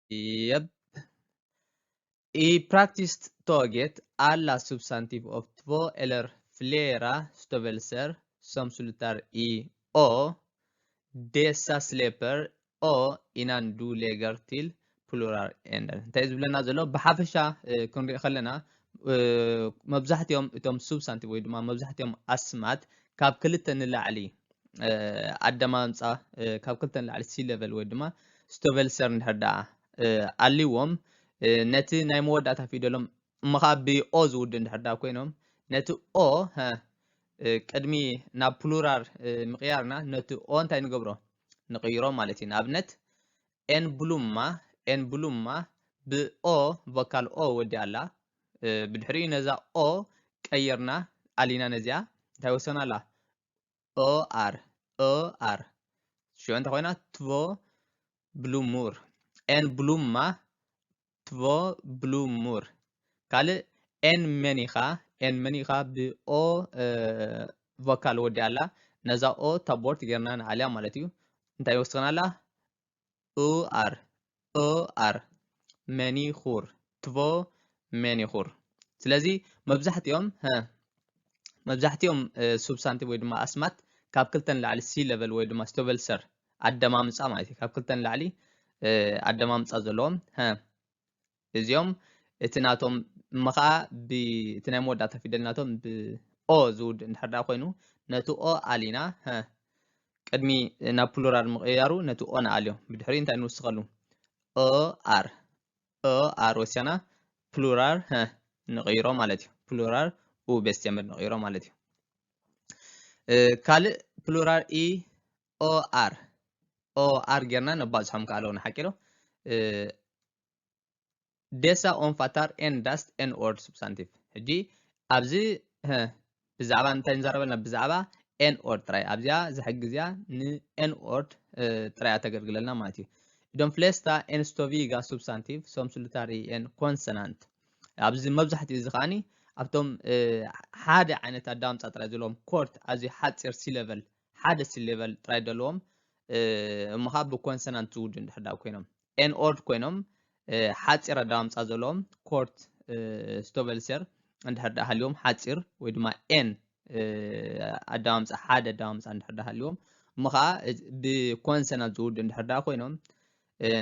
Yep. I praktiskt taget alla substantiv av två eller flera stavelser som slutar i å, dessa släpper å innan du lägger till pluraländer. እንታይ ዝብለና ዘሎ ብሓፈሻ ክንሪኦ ከለና መብዛሕትኦም እቶም substantive ወይ ድማ መብዛሕትኦም ኣስማት ካብ ክልተ ንላዕሊ ኣደማምፃ ካብ ክልተ ንላዕሊ C level ወይ ድማ ስቶቨልሰር እንድሕር ደኣ ኣልይዎም ነቲ ናይ መወዳእታ ፊደሎም እምኻ ብኦ ዝውድእ እንድሕር ደኣ ኮይኖም ነቲ ኦ ቅድሚ ናብ ፕሉራል ምቕያርና ነቲ ኦ እንታይ ንገብሮ ንቕይሮ ማለት እዩ ንኣብነት ኤን ብሉማ ብኦ ቮካል ኦ ወዲኣ ኣላ ብድሕሪኡ ነዛ ኦ ቀይርና ኣሊና ነዚኣ እንታይ ወሰና ኣላ ኦ ኣር ሽዑ እንታይ ኮይና ትቮ ብሉሙር ኤን ብሉሙር ካልእ ኤን መኒኻ ብኦ ቮካል ወዲኣ ኣላ ነዛ ኦ ታቦርት ጌርና ንዓልያ ማለት እዩ እንታይ ወስኸና ኣላ ኦኣር መኒኹር ትቮ መኒኹር ስለዚ መብዛሕትኦም ሱብስታንቲቭ ወይ ድማ ኣስማት ካብ ክልተ ንላዕሊ C level ወይ ድማ ስቶቨልሰር ኣደማምፃ ማለት እዩ ካብ ክልተ ንላዕሊ ኣደማምፃ ዘለዎም እዚኦም እቲ ናቶም እምኻ እቲ ናይ መወዳእታ ፊደል ናቶም ብኦ ዝውድእ እንድሕር ደኣ ኮይኑ ነቲ ኦ ኣሊና ቅድሚ ናብ ፕሉራል ምቕያሩ ነቲ ኦ ንኣልዮ ብድሕሪ እንታይ ንውስኸሉ ኦኣር ወስያና ፕሉራል ንቕይሮ ማለት እዩ ፕሉራል ቤስቴምር ንቕይሮ ማለት እዩ ካልእ ፕሉራል ኦኣር ጌርና ነባዝሖም ከኣለውና ሓቂሎ dessa omfattar endast en ord substantiv ሕጂ ኣብዚ ብዛዕባ እንታይ ንዛረበልና ብዛዕባ en ord ጥራይ ኣብዚኣ ዝሕግዝ እያ ንen ord ጥራይ ተገልግለልና ማለት እዩ de flesta enstoviga substantiv som slutar i en konsonant ኣብዚ መብዛሕትኡ እዚ ከዓኒ ኣብቶም ሓደ ዓይነት ኣዳምፃ ጥራይ ዘለዎም ኮርት ኣዝዩ ሓፂር C level ሓደ C level ጥራይ ዘለዎም እምኻ ብኮንሶናንት ዝውድእ እንድሕር ደኣ ኮይኖም en ord ኮይኖም ሓፂር ኣዳምፃ ዘለዎም ኮርት ስቶቨልሰር እንድሕር ደኣ ሃልዮም ሓፂር ወይ ድማ ኤን ኣዳምፃ ሓደ ኣዳምፃ እንድሕር ደኣ ሃልዮም እምኻ ብኮንሶናንት ዝውድእ እንድሕር ደኣ ኮይኖም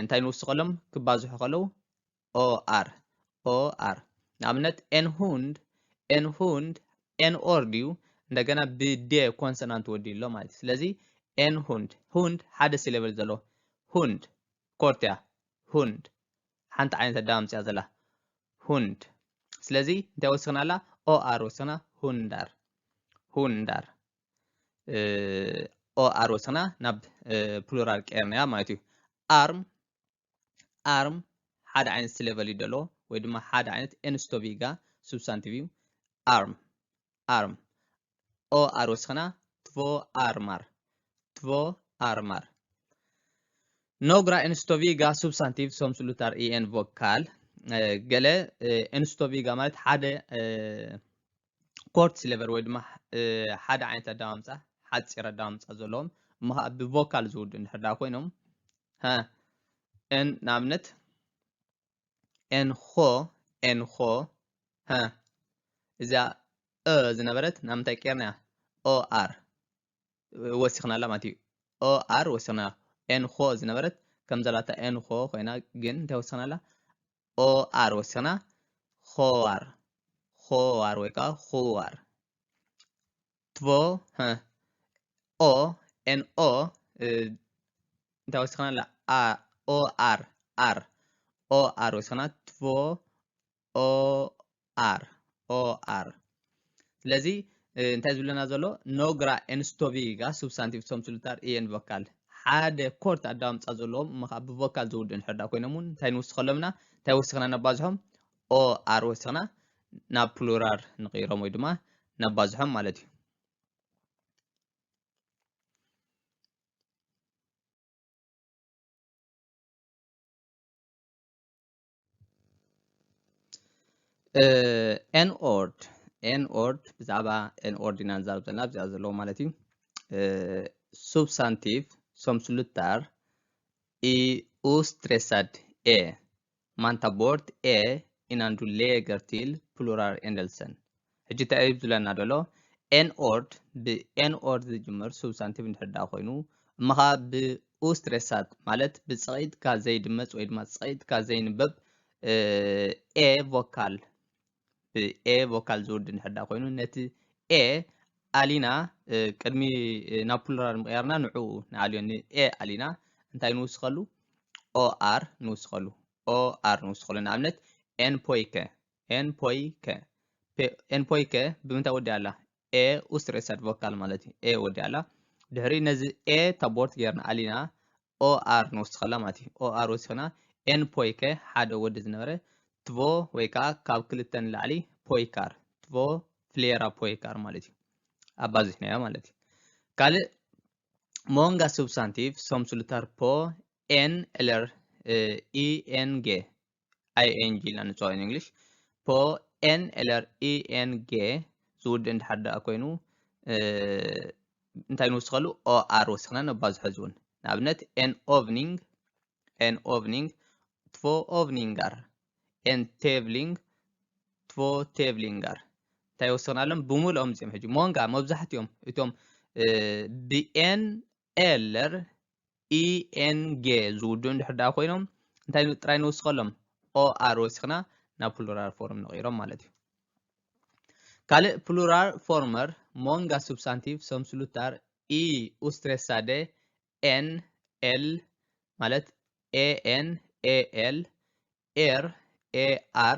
እንታይ ንውስኸሎም ክባዝሑ ከለው ኦኣር ንኣብነት ኤን ኦር ድዩ እንደገና ብዴ ኮንሶናንት ወዲኡ ኣሎ ማለት እዩ ስለዚ ኤን ሁንድ ሓደ C level ዘሎ ሁንድ ኮርትያ ሁንድ ሓንቲ ዓይነት ኣዳምፅያ ዘላ ሁንድ ስለዚ እንታይ ወስኽና ኣላ ኦኣር ወስኽና ሁንዳር ኦኣር ወስኽና ናብ ፕሉራል ቀየርናያ ማለት እዩ ኣርም ሓደ ዓይነት C level እዩ ደሎ ወይ ድማ ሓደ ዓይነት ኤንስቶቪጋ ሱብስታንቲቭ እዩ ኣርም ኦኣር ወስኽና ትቮ ኣርማር Några enstoviga substantiv som slutar i en vokal ገለ enstoviga ማለት ሓደ ኮርት level ወይ ድማ ሓደ ዓይነት ኣዳምፃ ሓፂር ኣዳምፃ ዘለዎም እምኻ ብቮካል ዝውድእ እንድሕር ደኣ ኮይኖም ንኣብነት ኤንኾ እዚኣ ዝነበረት ናብ ምንታይ ቀርናያ ኦኣር ወሲኽና ኣላ ማለት እዩ ኦኣር ወሲኽና ኤንኾ ዝነበረት ከም ዘላታ ኤንኾ ኮይና ግን እንታይ ወስኽና ኣላ ኦኣር ወስኽና ኾዋር ወይ ከዓ ኹዋር ትቮ ኤንኦ እንታይ ወስኽና ኣላ ኦኣር ወስኽና ትቮ ኦኣር ስለዚ እንታይ ዝብለና ዘሎ ኖግራ ኤንስቶቪጋ ሱብስታንቲቭ som slutar i en vokal ሓደ ኮርት ኣዳምፃ ዘለዎም እምኻ ብቮካል ዝውድእ እንድሕር ደኣ ኮይኖም እውን እንታይ ንውስኸሎምና እንታይ ወሲኽና ነባዝሖም ኦኣር ወሲኽና ናብ ፕሉራል ንቕይሮም ወይ ድማ ነባዝሖም ማለት እዩ ኤን ኦርድ ብዛዕባ ኤን ኦርድ ኢና ንዛረብ ዘለና ብዚኣ ዘለዎ ማለት እዩ substantiv som slutar i ostressad A manta bort A inandu läger till plural ändelsen ሕጂ ተአይብ ዝለና ደሎ n ord n ord ዝጅምር substantive እንድሕዳ ኮይኑ እመኻ ብኡስትሬሳት ማለት ብፀቂጥካ ዘይድመፅ ወይ ድማ ፀቂጥካ ዘይንበብ a vocal a vocal ዝውድ እንድሕዳ ኮይኑ ነቲ a አሊና ቅድሚ ናብ ፕሉራል ምቕያርና ንዑ ንዓልዮ a አሊና እንታይ ንውስኸሉ or ንውስኸሉ or ንውስኸሉ ንኣብነት en poike ብምንታይ ወዲ ኣላ a ኡስትሬሳት vocal ማለት እዩ a ወዲ ኣላ ድሕሪ ነዚ a ታቦርት ጌርና አሊና or ንውስኸላ ማለት እዩ or ወስኸና en poike ሓደ ወዲ ዝነበረ ትቮ ወይ ከዓ ካብ ክልተ ንላዕሊ ፖይካር ትቮ ፍሌራ ፖይካር ማለት እዩ አባዚሕናዮ ማለት እዩ ካልእ ሞንጋ substantive som slutar på n eller ing ing ኢልና ንፅውዖ in English på n eller ing ዝውድ እንድሓዳእ ኮይኑ እንታይ ንውስኸሉ or ወስኽና ነባዝሖ ዝውን ንኣብነት en ovning två ovningar en tävling två tävlingar እንታይ ወስኽናሎም ብምልኦም እዚኦም ሕጂ ሞንጋ መብዛሕትኦም እቶም ብn eller ing ዝውዱ እንድሕዳእ ኮይኖም እንታይ ጥራይ ንውስኸሎም or ወስኽና ናብ ፕሉራል ፎርም ንቕይሮም ማለት እዩ ካልእ ፕሉራል ፎርመር ሞንጋ substantive som slutar i ostressade n l ማለት an al ar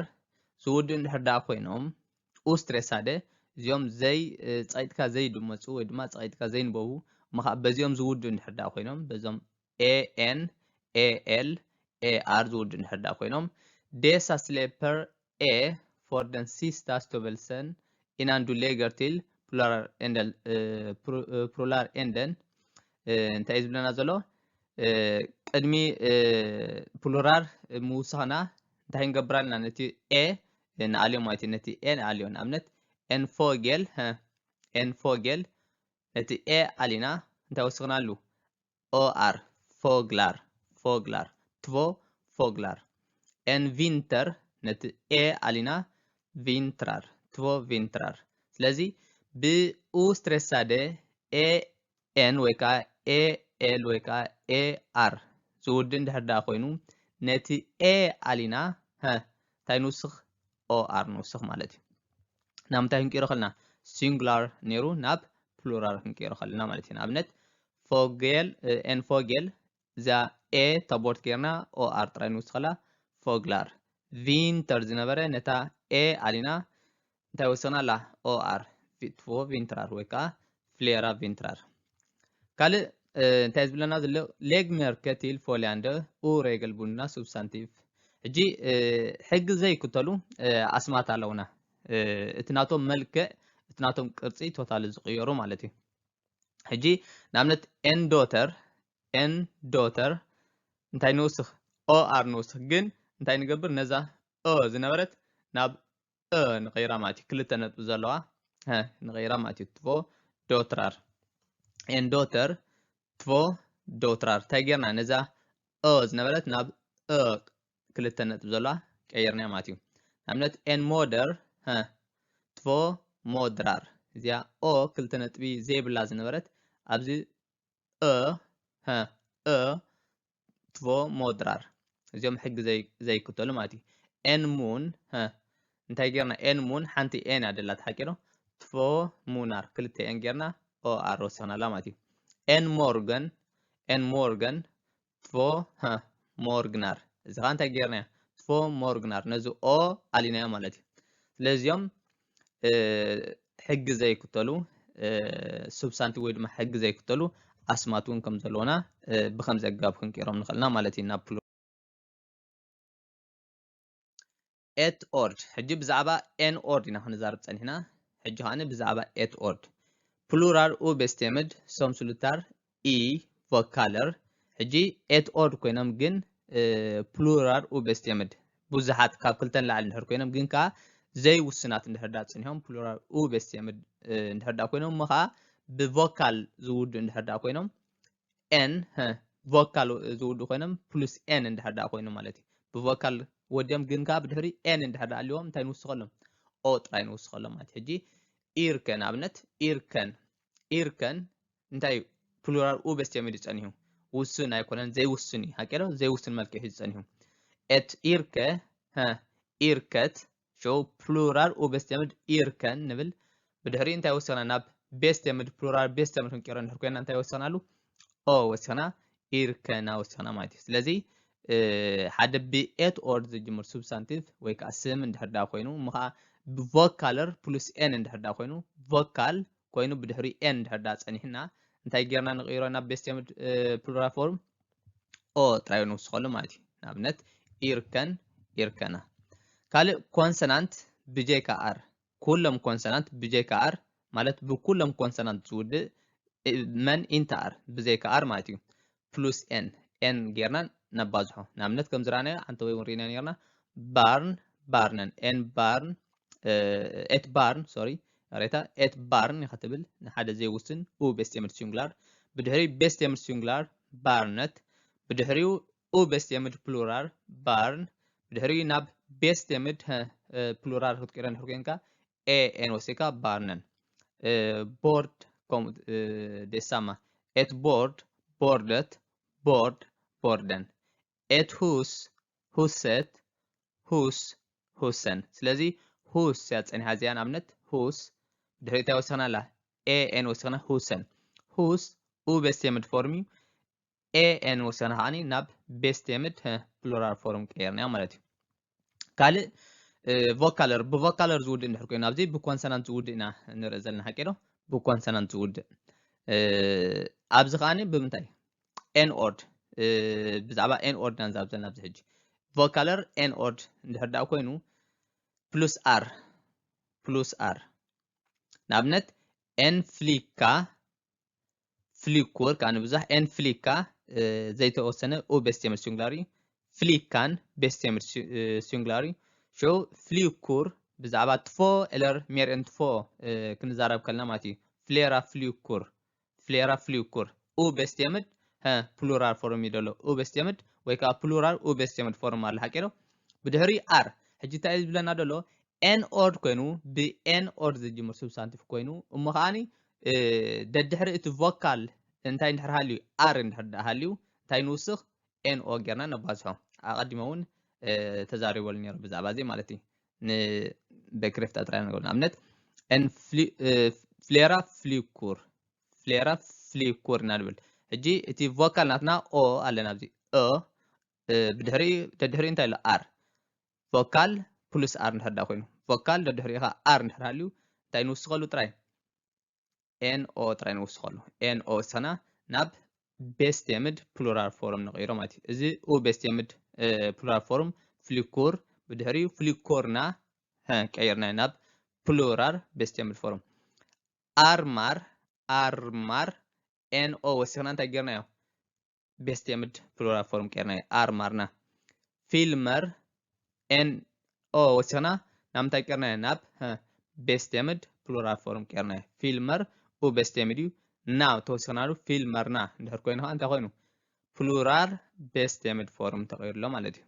ዝውድ እንድሕዳእ ኮይኖም ኦስትሬሳደ እዚኦም ዘይ ፀቂጥካ ዘይድመፁ ወይ ድማ ፀቂጥካ ዘይንበቡ በዚኦም ዝውድ እንድሕዳእ ኮይኖም በዞም an al ar ዝውድ እንድሕዳእ ኮይኖም dessa släpper a för den sista stavelsen innan du lägger till plural änden እንታይ ዝብለና ዘሎ ቅድሚ ፕሉራል ምውሳኽና እንታይ ንገብራልና ነቲ a ንኣልዮ ማለት እዩ ነቲ a ንኣልዮ ንኣብነት en fogel ነቲ a ኣሊና እንታይ ወስኽናሉ or foglar två foglar en vinter ነቲ a ኣሊና vintrar två vintrar ስለዚ ብኡስትሬሳደ an ወይ ከዓ al ወይ ከዓ ar ዝውድ እንድሕዳእ ኮይኑ ነቲ a ኣሊና እንታይ ንውስኽ or ንውስኽ ማለት እዩ ናብ ምንታይ ክንቀይሮ ከለና ሲንጉላር ነይሩ ናብ ፕሉራል ክንቀይሮ ከለና ማለት እዩ ንኣብነት fogel እዛ a ታቦርት ጌርና or ጥራይ ንውስኸላ foglar ቪንተር ዝነበረ ነታ a ኣሊና እንታይ ወስኽና ኣላ or två vintrar ወይ ከዓ flera vintrar ካልእ እንታይ ዝብለና ዘሎ lägg märke till följande oregelbundna substantiv ሕጂ ሕጊ ዘይክተሉ ኣስማት ኣለውና እቲ ናቶም መልክዕ እቲ ናቶም ቅርፂ ቶታሊ ዝቕየሩ ማለት እዩ ሕጂ ንኣብነት en daughter እንታይ ንውስኽ or ንውስኽ ግን እንታይ ንገብር ነዛ ዝነበረት ናብ ንቐይራ ማለት እዩ ክልተ ነጥቢ ዘለዋ ንቐይራ ማለት እዩ två dottrar en dotter två dottrar እንታይ ጌርና ነዛ ዝነበረት ናብ ክልተ ነጥቢ ዘለዋ ቀይርና ማለት እዩ ንኣብነት en moder två modrar እዚኣ ክልተ ነጥቢ ዘይብላ ዝነበረት ኣብዚ två modrar እዚኦም ሕጊ ዘይክተሉ ማለት እዩ en moon እንታይ ጌርና en moon ሓንቲ n ኣደላ ተሓቂሮ två moonar ክልተ n ጌርና or ወስኽናላ ማለት እዩ en morgen två morgnar እዚ ኸ እንታይ ጌርና två morgnar ነዚ ኣሊናዮ ማለት እዩ ስለዚኦም ሕጊ ዘይክተሉ substantive ወይ ድማ ሕጊ ዘይክተሉ ኣስማት እውን ከም ዘለውና ብከምዚ ኣገባብ ክንቀይሮም ንኽእልና ማለት እዩ ናብ et ord ሕጂ ብዛዕባ en ord ኢና ክንዛረብ ፀኒሕና ሕጂ ኸዓነ ብዛዕባ et ord plural obestämd som slutar i vocaler ሕጂ et ord ኮይኖም ግን plural obestämd ብዙሓት ካብ ክልተን ላዕሊ እንድሕር ኮይኖም ግን ከዓ ዘይውስናት እንድሕርዳ ፀኒሖም plural obestämd እንድሕርዳ ኮይኖም ከዓ ብቮካል ዝውዱ እንድሕርዳ ኮይኖም n vocal ዝውዱ ኮይኖም plus n እንድሕርዳ ኮይኑ ማለት እዩ بفوكال وديم جنكا بدهري ان اندحر اليوم انتي نوسخلهم او طراي نوسخلهم مالت حجي إيركن عبنت إيركن انتي بلورال او بس يمد تصنيهم وسن ايكونن زي وسني هكذا زي وسن ملك يحج تصنيهم ات إيركه ها إيركت شو بلورال او بس يمد إيركن نبل بدهري انتي وسنا ناب بس يمد بلورال بس يمد كيران نحكينا انتي وسنا له او وسنا إيركنا وسنا مايتي ስለዚህ ሓደ ب8 ኦር ዝጅምር substantive ወይ ከዓ ስም እንድሕር ዳ ኮይኑ ምኻ ብቮካለር ፕሉስ ኤን እንድሕር ዳ ኮይኑ ቮካል ኮይኑ ብድሕሪ ኤን እንድሕር ዳ ፀኒሕና እንታይ ጌርና ንቕይሮ ናብ ቤስት የምድ ፕሉራል ፎርም ኦ ጥራይ ንውስኸሉ ማለት እዩ ንኣብነት ኢርከን ኢርከና ካልእ ኮንሰናንት ብጀካ ኣር ኩሎም ኮንሰናንት ብጀካ ኣር ማለት ብኩሎም ኮንሰናንት ዝውድእ መን ኢንታ ኣር ብዘይካ ኣር ማለት እዩ ፕሉስ ኤን ኤን ጌርና نبازحو نعملت كم زرانة عن توي ورينا نيرنا بارن بارنن ان بارن ات بارن سوري ريتا ات بارن يختبل نحد زي وسن او بيستعمل سينجلار بدهري بيستعمل سينجلار بارنت بدهريو او بيستعمل بلورال بارن بدهري ناب بيستعمل بلورال هاد كيران هركينكا اي ان وسيكا بارنن بورد كوم ديساما ات بورد بوردت بورد بوردن ات هوس هوست هوس هوسن ስለዚህ هوس ያጽን ሀዚያን አምነት هوس ድህሪታ ወሰና ላ ኤ ኤን ወሰና هوسن هوس ኡ ቤስት የምድ ፎርሚ ኤ ኤን ወሰና ሃኒ ናብ ቤስት የምድ ፕሉራል ፎርም ቀየርና ማለት እዩ ካልእ ቮካለር ብቮካለር ዝውድእ እንድሕር ኮይኑ ኣብዚ ብኮንሰናንት ዝውድእና ንርኢ ዘለና ሓቂዶ ብኮንሰናንት ዝውድእ ኣብዚ ከዓኒ ብምንታይ ኤን ኦርድ ብዛዕባ ኤን ኦርድ ናንዛብ ዘለና ኣብዚ ሕጂ ቮካለር ኤን ኦርድ እንድሕር ዳ ኮይኑ ፕሉስ አር ንኣብነት ኤን ፍሊካ ፍሊኩር ካን ብዙሕ ኤን ፍሊካ ዘይተወሰነ ኦ ቤስት የምድ ሲንጉላሪ ፍሊካን ቤስት የምድ ሲንጉላሪ ሾ ፍሊኩር ብዛዕባ ትፎ ኤለር ሜር ኤን ትፎ ክንዛረብ ከልና ማለት እዩ ፍሌራ ፍሊኩር ኦ ቤስት የምድ plural form ይደሎ ኦ ቤስት የምድ ወይ ካ plural ኦ ቤስት የምድ ፎርም አለ ሐቂሮ ብድህሪ አር ሕጂ ታይ ዝብለና ደሎ ኤን ኦርድ ኮይኑ ብኤን ኦርድ ዝጅምር substantive ኮይኑ እምኻኒ ደድሕሪ እቲ ቮካል እንታይ እንድሕር ሃልዩ አር እንድሕር ሃልዩ እንታይ ንውስኽ ኤን ኦ ጌርና ነባዝሖ ኣቀዲመውን ተዛሪበሉ ነይሩ ብዛዕባ እዚ ማለት እዩ ንበክሬፍት ኣጥራይ ነገር ንኣብነት ኤን ፍሌራ ፍሊኩር ናድብል ሕጂ እቲ ቮካል ናትና ኦ ኣለና ኣብዚ ብድሕሪ ደድሕሪ እንታይ ኣሎ አር ቮካል ፕሉስ አር እንድሕር ዳ ኮይኑ ቮካል ደድሕሪኻ አር እንድሕር ሃልዩ እንታይ ንውስኸሉ ጥራይ ኤን ኦ ጥራይ ንውስኸሉ ኤን ኦ ሰና ናብ ቤስት የምድ ፕሉራል ፎርም ንቕይሮ ማለት እዩ እዚ ኦ ቤስት የምድ ፕሉራል ፎርም ፍሊኩር ብድሕሪ ፍሊኮርና ቀይርና ናብ ፕሉራል ቤስት የምድ ፎርም አርማር ኤን ኦ ወሲኽና እንታይ ጌርናዮ ቤስት የምድ ፕሉራል ፎርም ቀይርናዮ አርማርና ፊልመር ኤን ኦ ወሲኽና ናብ እንታይ ቀይርናዮ ናብ ቤስት የምድ ፕሉራል ፎርም ቀይርናዮ ፊልመር ኦ ቤስት የምድ እዩ ናው ተወሲኽናሉ ፊልመርና እንድሕር ኮይኑ ከዓ እንታይ ኮይኑ ፕሉራል ቤስት የምድ ፎርም ተቐይሩሎ ማለት እዩ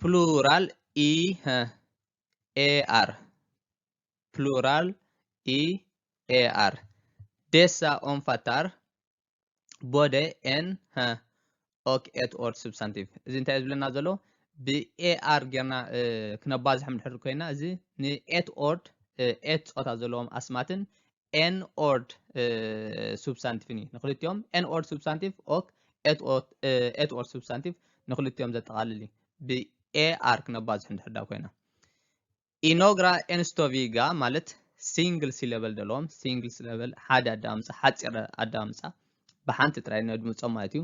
ፕሉራል ኢ ኤአር plural EAR dessa omfattar både en och ett ord substantiv እዚ እንታይ ዝብለና ዘሎ ብኤአር ጌርና ክነባዝሕ ምድሕር ኮይና እዚ ንኤት ኦርድ ኤት ፆታ ዘለዎም ኣስማትን ኤን ኦርድ substantive ንክልቲኦም ኤን ኦርድ substantive ኦክ ኤት ኦርድ substantive ንክልቲኦም ዘጠቃልል ብኤአር ክነባዝሕ ምድሕር ዳ ኮይና ኢኖግራ ኤንስቶቪጋ ማለት ሲንግል ሲለበል ደሎም ሲንግል ሲለበል ሓደ ኣዳምፃ ሓፂር ኣዳምፃ ብሓንቲ ጥራይ ነድምፆም ማለት እዩ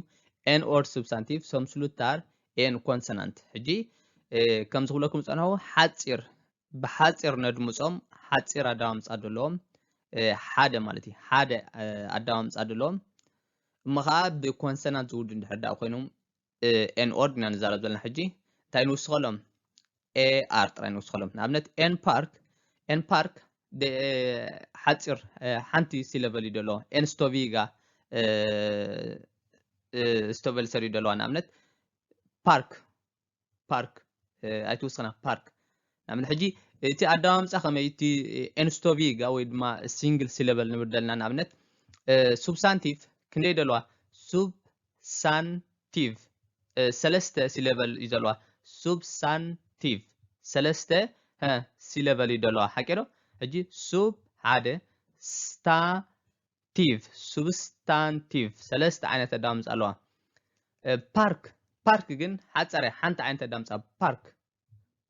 ኤን ኦርድ substantive ሰምስሉታር ኤን ኮንሶናንት ሕጂ ከም ዝብለኩም ፀንሑ ሓፂር ብሓፂር ነድምፆም ሓፂር ኣዳምፃ ደሎም ሓደ ማለት እዩ ሓደ ኣዳምፃ ደሎም እምኻ ብኮንሶናንት ዝውድ እንድሕር ዳ ኮይኖም ኤን ኦርድ ኢና ንዛረብ ዘለና ሕጂ እንታይ ንውስኸሎም ኤአር ጥራይ ንውስኸሎም ንኣብነት ኤን ፓርክ ሓፂር ሓንቲ ሲለበል እዩ ደሎ ኤንስቶቪጋ ستوفلسر يدلوا نعملت بارك أيتوصلنا بارك نعمل حجي تي أدام سخمة تي انستوفيغا ويدما سينجل سيلابل نبدلنا نعملت سوبسانتيف كندي دلوا سوبسانتيف سلسته سيلابل يدلوا سوبسانتيف سلسته سيلابل يدلوا حكيرو حجي سوب عادة ستانتيف سوبستانتيف سلسته عينة دامز ألوا بارك جن حتصري حنت عينة دامز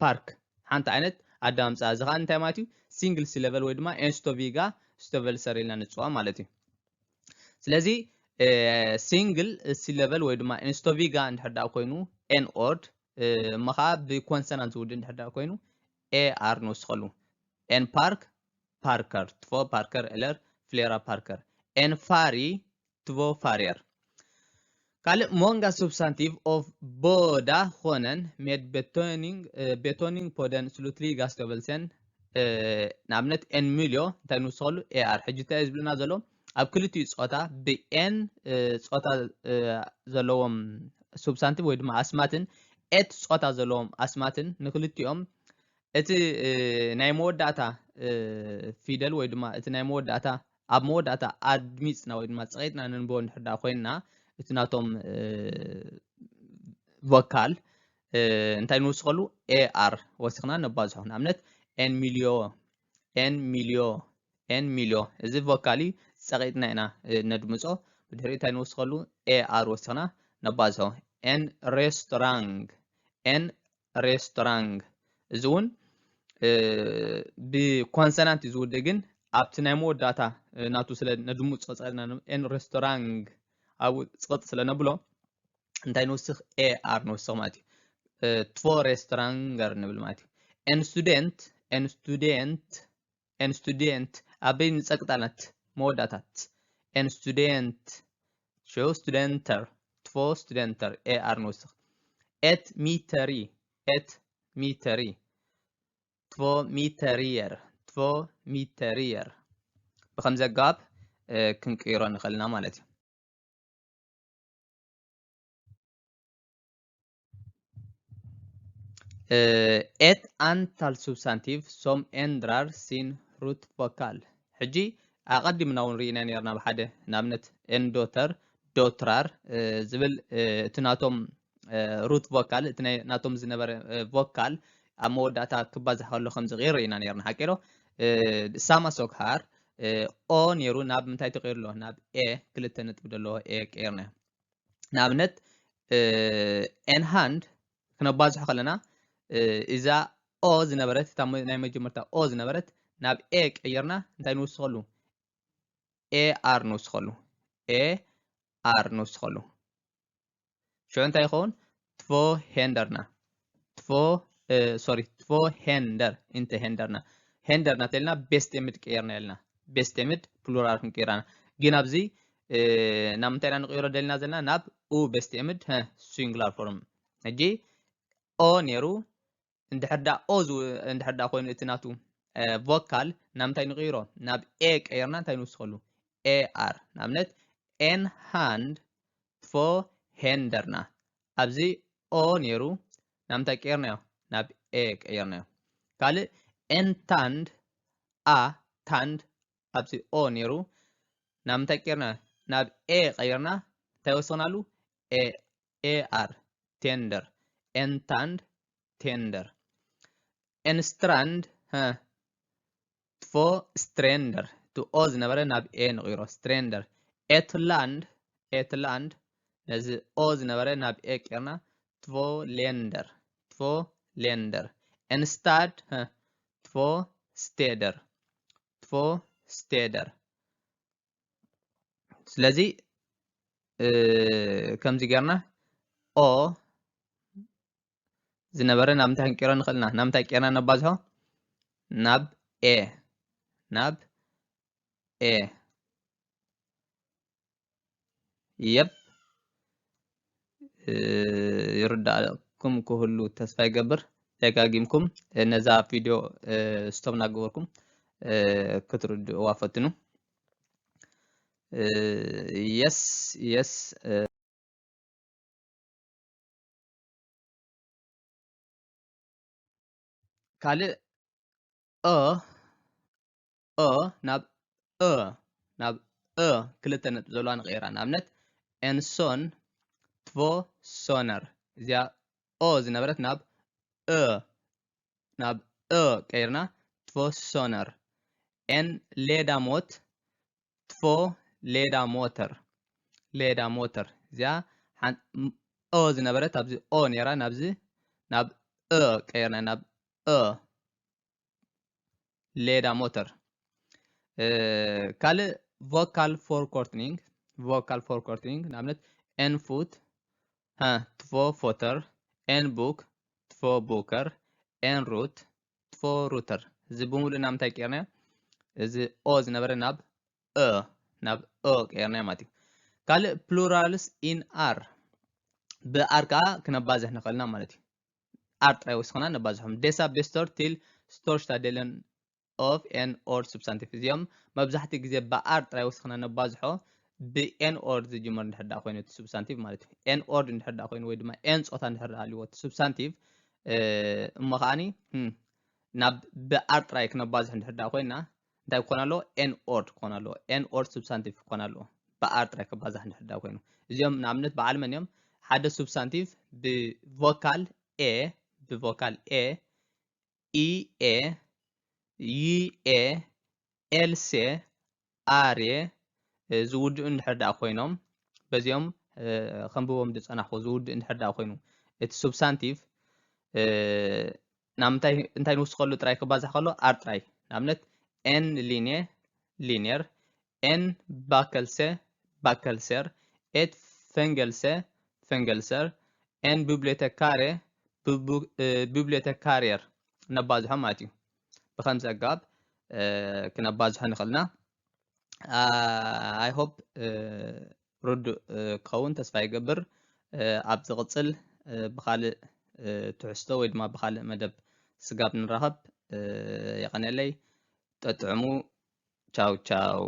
بارك حنت عينة أدامز أزغان تماتيو سينجل سيلابل ويدما انستوفيغا ستوفلسر إلنا نتسوا مالتي سلازي سينجل سيلابل ويدما انستوفيغا نحدا كوينو ان اورد مخا بكونسونانت ود نحدا كوينو اي ار نوسخلو ان باركر تفو باركر الر فليرا باركر ان فاري تفو فارير قال مونغا سبستانتيف اوف بودا خونن ميد بيتونينج بودن سلوتلي غاستوبلسن نعملت ان ميليو تنوصل اي ار حجتا يزبلنا زلو اب كلتي صوتا بان صوتا زلوم سبستانتيف ويدما اسماتن ات صوتا زلوم اسماتن نكلتيوم ات ناي موداتا فيدل ويدما ات ناي موداتا اب موداتا ادميصنا ويدما صيتنا ننبو نحدا خوينا اتناتهم فوكال انتي نوصلو اي ار وسخنا نبازو نعملت ان مليو እዚ ቮካሊ ፀቂጥና ኢና ነድምፆ ብድሕሪ እንታይ ንወስኸሉ ኤአር ወስኽና ነባዝሖ ኤን ሬስቶራንግ እዚ እውን ብኮንሰናንት እዩ ዝውድእ ግን ኣብቲ ናይ መወዳእታ ናቱ ስለ ነድምፆ ፀቂጥና ኤን ሬስቶራንግ ኣብኡ ፅቕጥ ስለ ነብሎ እንታይ ንወስኽ ኤአር ንወስኽ ማለት እዩ ትፎ ሬስቶራንገር ንብል ማለት እዩ en student abin tsaqtalat modatat en student show studenter två studenter är nusx ett miteri två miterier بخمسة قاب كنقيرو نخلنا مالتي ett antal substantiv som ändrar sin روت حجي أقدم نورينا نيرنا بحده نامنت اندوتر دوترار زبل تناتم روت فوكال تناتم زنبر فوكال أمو داتا كباز حلو خمس غيرنا نيرنا حكيرو ساما سوكهار او نيرو ناب متى تغير له ناب اي كلتنا تبدلو اي كيرنا نامنت ان هاند كنا باز حقلنا إذا او زنبرت تام ناي مجمرتا او زنبرت ناب ايك ايرنا انتي نوصلو اي ار نوصلو شو انت يخون تفو هندرنا تفو هندر انت هندرنا تلنا بيستمد كيرنا لنا بيستمد بلورال كيرانا جنابزي نامتنا نغيرو دلنا زلنا ناب او بيستمد سينجلار فورم نجي او نيرو اندحدا اوزو اندحدا خوين اتناتو فوكال نامتاي نغيرو ناب ايك ايرنا تاي نوسخلو اي ار نامنت ان هاند تفو هندرنا ابزي او نيرو نامتاي كيرنا ناب ايك ايرنا قال ان تاند تاند ابزي او نيرو نامتاي كيرنا ناب ايك ايرنا تاي وصلنالو اي ار تندر ان تاند تندر ان ستراند två stränder to ozna bara nab en غيره stränder ett land نزي ozna bara nab ekna två länder en stad två städer ስለዚህ ከምዚ ጌርና ኦ ዝነበረ ናብ እንታይ ክንቀይሮ ንኽእልና ናብ እንታይ ቀይርና ነባዝሖ ናብ ኤ يب يردعكم كهلو تسفى يقبر دقاقيمكم نزا فيديو ستوبنا قبركم كترد وافتنو يس ካልእ ኦ ናብ ናብ ክልተ ነጥቢ ዘለዋ ንቀይራ ንኣብነት ኤንሶን ትቮ ሶነር እዚኣ ዝነበረት ናብ ቀይርና ትቮ ሶነር ኤን ሌዳሞት ትቮ ሌዳ ሞተር እዚኣ ዝነበረት ኣብዚ ነራ ናብዚ ናብ ቀይርና ናብ ሌዳ ሞተር ካልእ ቮካል ፎር ኮርትኒንግ ንኣብነት ኤን ፉት ትቮ ፎተር ኤን ቡክ ትቮ ቡከር ኤን ሩት ትቮ ሩተር እዚ ብምሉእ ናብ እንታይ ቀይርና እዚ ዝነበረ ናብ ቀይርና ማለት እዩ ካልእ ፕሉራልስ ኢን አር ብአር ከዓ ክነባዝሕ ንኽእልና ማለት እዩ አር ጥራይ ወሲኽና ነባዝሖም ደሳ ቤስቶር ቲል ስቶርሽታደለን ኦፍ ኤን ኦር ሱብስታንቲቭ እዚኦም መብዛሕትኡ ግዜ ብአር ጥራይ ወሲኽና ነባዝሖ ብኤን ኦር ዝጅመር እንድሕር ዳኣ ኮይኑ እቲ ሱብስታንቲቭ ማለት እዩ ኤን ኦር እንድሕር ዳኣ ኮይኑ ወይ ድማ ኤን ፆታ እንድሕር ዳኣ ሃልይዎ እቲ ሱብስታንቲቭ እሞ ከዓኒ ናብ ብአር ጥራይ ክነባዝሕ እንድሕር ዳኣ ኮይና እንታይ ክኾን ኣለዎ ኤን ኦር ክኾን ኣለዎ ኤን ኦር ሱብስታንቲቭ ክኾን ኣለዎ ብአር ጥራይ ክባዛሕ እንድሕር ዳኣ ኮይኑ እዚኦም ንኣብነት በዓል መን እዮም ሓደ ሱብስታንቲቭ ብቮካል ኤ ኢኤ ይኤ ኤልሴ አሬ ዝውድኡ እንድሕር ዳኣ ኮይኖም በዚኦም ከንብቦም ዝፀናሕኩ ዝውድእ እንድሕር ዳኣ ኮይኑ እቲ ሱብስታንቲቭ ናብ እንታይ ንውስኸሉ ጥራይ ክባዛሕ ከሎ አር ጥራይ ንኣብነት ኤን ሊኒየር ኤን ባከልሴር ኤት ፈንገልሰር ኤን ቢብሊዮቴካርየር ነባዝሖም ማለት እዩ ብከምዚ ኣገባብ ክነባዝሖ ንኽእልና ኣይ ሆፕ ርዱእ ክኸውን ተስፋ ይገብር ኣብ ዝቕፅል ብካልእ ትሕዝቶ ወይ ድማ ብካልእ መደብ ስጋብ ንራኸብ ይቐነለይ ጠጥዕሙ ቻው